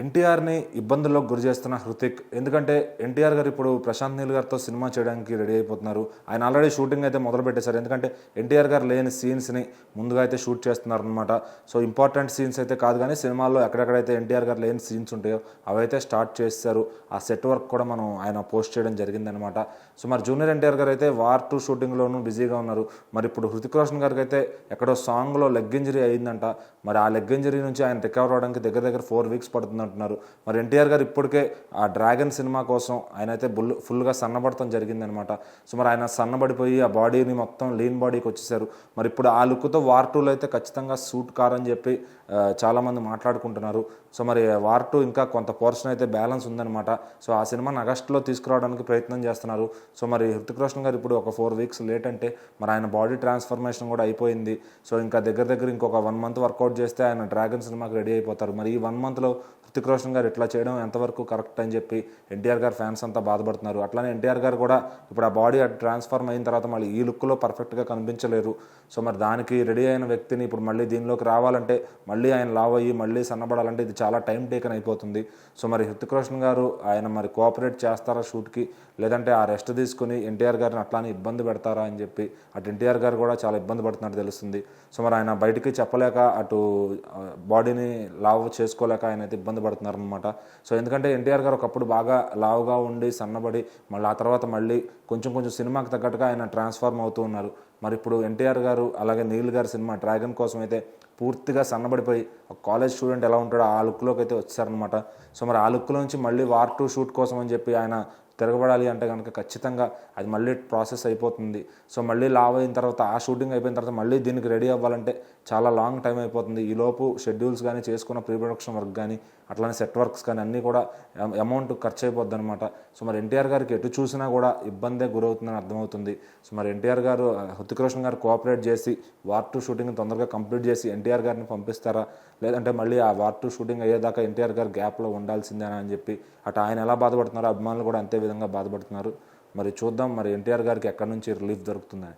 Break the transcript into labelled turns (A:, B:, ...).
A: ఎన్టీఆర్ని ఇబ్బందుల్లోకి గురి చేస్తున్న హృతిక్. ఎందుకంటే ఎన్టీఆర్ గారు ఇప్పుడు ప్రశాంత్ నీల్ గారితో సినిమా చేయడానికి రెడీ అయిపోతున్నారు. ఆయన ఆల్రెడీ షూటింగ్ అయితే మొదలు పెట్టేశారు. ఎందుకంటే ఎన్టీఆర్ గారు లేని సీన్స్ని ముందుగా అయితే షూట్ చేస్తున్నారు అనమాట. సో ఇంపార్టెంట్ సీన్స్ అయితే కాదు, కానీ సినిమాల్లో ఎక్కడెక్కడైతే ఎన్టీఆర్ గారు లేని సీన్స్ ఉంటాయో అవైతే స్టార్ట్ చేస్తారు. ఆ సెట్ వర్క్ కూడా మనం ఆయన పోస్ట్ చేయడం జరిగిందనమాట. సో మరి జూనియర్ ఎన్టీఆర్ గారు అయితే వార్ 2 షూటింగ్లోనూ బిజీగా ఉన్నారు. మరి ఇప్పుడు హృతిక్ రోషన్ గారికి అయితే ఎక్కడో సాంగ్లో లెగ్ ఇంజరీ అయిందంట. మరి ఆ లెగ్ ఇంజరీ నుంచి ఆయన రికవర్ అవడానికి దగ్గర 4 వీక్స్ పడుతుంది అంటున్నారు. మరి ఎన్టీఆర్ గారు ఇప్పటికే ఆ డ్రాగన్ సినిమా కోసం ఆయన అయితే ఫుల్గా సన్నబడటం జరిగిందనమాట. సో మరి ఆయన సన్నబడిపోయి ఆ బాడీని మొత్తం లీన్ బాడీకి వచ్చేసారు. మరి ఇప్పుడు ఆ లుక్తో వార్ 2లో అయితే ఖచ్చితంగా సూట్ కారని చెప్పి చాలామంది మాట్లాడుకుంటున్నారు. సో మరి వార్ 2 ఇంకా కొంత పోర్షన్ అయితే బ్యాలెన్స్ ఉందన్నమాట. సో ఆ సినిమాని ఆగస్టులో తీసుకురావడానికి ప్రయత్నం చేస్తున్నారు. సో మరి హృతిక్ రోషన్ గారు ఇప్పుడు ఒక 4 వీక్స్ లేట్ అంటే మరి ఆయన బాడీ ట్రాన్స్ఫర్మేషన్ కూడా అయిపోయింది. సో ఇంకా దగ్గర ఇంకొక 1 మంత్ వర్కౌట్ చేస్తే ఆయన డ్రాగన్ సినిమాకి రెడీ అయిపోతారు. మరి ఈ 1 మంత్లో హృతిక్ రోషన్ గారు ఇట్లా చేయడం ఎంతవరకు కరెక్ట్ అని చెప్పి ఎన్టీఆర్ గారు ఫ్యాన్స్ అంతా బాధపడుతున్నారు. అట్లానే ఎన్టీఆర్ గారు కూడా ఇప్పుడు ఆ బాడీ ట్రాన్స్ఫార్మ్ అయిన తర్వాత మళ్ళీ ఈ లుక్లో పర్ఫెక్ట్గా కనిపించలేరు. సో మరి దానికి రెడీ అయిన వ్యక్తిని ఇప్పుడు మళ్ళీ దీనిలోకి రావాలంటే, మళ్ళీ ఆయన లావ్ అయ్యి మళ్ళీ సన్నబడాలంటే ఇది చాలా టైం టేకన్ అయిపోతుంది. సో మరి హృతిక్ రోషన్ గారు ఆయన మరి కోఆపరేట్ చేస్తారా షూట్కి, లేదంటే ఆ రెస్ట్ తీసుకుని ఎన్టీఆర్ గారిని అట్లానే ఇబ్బంది పెడతారా అని చెప్పి అటు ఎన్టీఆర్ గారు కూడా చాలా ఇబ్బంది పడుతున్నట్టు తెలుస్తుంది. సో మరి ఆయన బయటికి చెప్పలేక అటు బాడీని లావ్ చేసుకోలేక ఆయన అయితే ఇబ్బంది పడుతున్నారనమాట. సో ఎందుకంటే ఎన్టీఆర్ గారు ఒకప్పుడు బాగా లావుగా ఉండి సన్నబడి మళ్ళీ ఆ తర్వాత మళ్ళీ కొంచెం సినిమాకి తగ్గట్టుగా ఆయన ట్రాన్స్ఫార్మ్ అవుతూ ఉన్నారు. మరి ఇప్పుడు ఎన్టీఆర్ గారు అలాగే నీల్ గారి సినిమా డ్రాగన్ కోసం అయితే పూర్తిగా సన్నబడిపోయి ఒక కాలేజ్ స్టూడెంట్ ఎలా ఉంటాడో ఆ లుక్లోకి అయితే వచ్చారనమాట. సో మరి ఆ లుక్లో నుంచి మళ్ళీ వార్ 2 షూట్ కోసం అని చెప్పి ఆయన తిరగబడాలి అంటే కనుక ఖచ్చితంగా అది మళ్ళీ ప్రాసెస్ అయిపోతుంది. సో మళ్ళీ లావ్ అయిన తర్వాత ఆ షూటింగ్ అయిపోయిన తర్వాత మళ్ళీ దీనికి రెడీ అవ్వాలంటే చాలా లాంగ్ టైం అయిపోతుంది. ఈలోపు షెడ్యూల్స్ కానీ చేసుకున్న ప్రీ ప్రొడక్షన్ వర్క్ కానీ అట్లానే సెట్ వర్క్స్ కానీ అన్నీ కూడా అమౌంట్ ఖర్చు అయిపోద్ది అనమాట. సో మరి ఎన్టీఆర్ గారికి ఎటు చూసినా కూడా ఇబ్బందే గురవుతుందని అర్థమవుతుంది. సో మరి ఎన్టీఆర్ గారు హృతిక్ రోషన్ గారు కోఆపరేట్ చేసి వార్ 2 షూటింగ్ తొందరగా కంప్లీట్ చేసి ఎన్టీఆర్ గారిని పంపిస్తారా, లేదంటే మళ్ళీ ఆ వార్ 2 షూటింగ్ అయ్యేదాకా ఎన్టీఆర్ గారు గ్యాప్లో ఉండాల్సిందేనా అని చెప్పి అటు ఆయన ఎలా బాధపడుతున్నారో అభిమానులు కూడా అంతే విధంగా బాధపడుతున్నారు. మరి చూద్దాం మరి ఎన్టీఆర్ గారికి ఎక్కడి నుంచి రిలీఫ్ దొరుకుతుందని.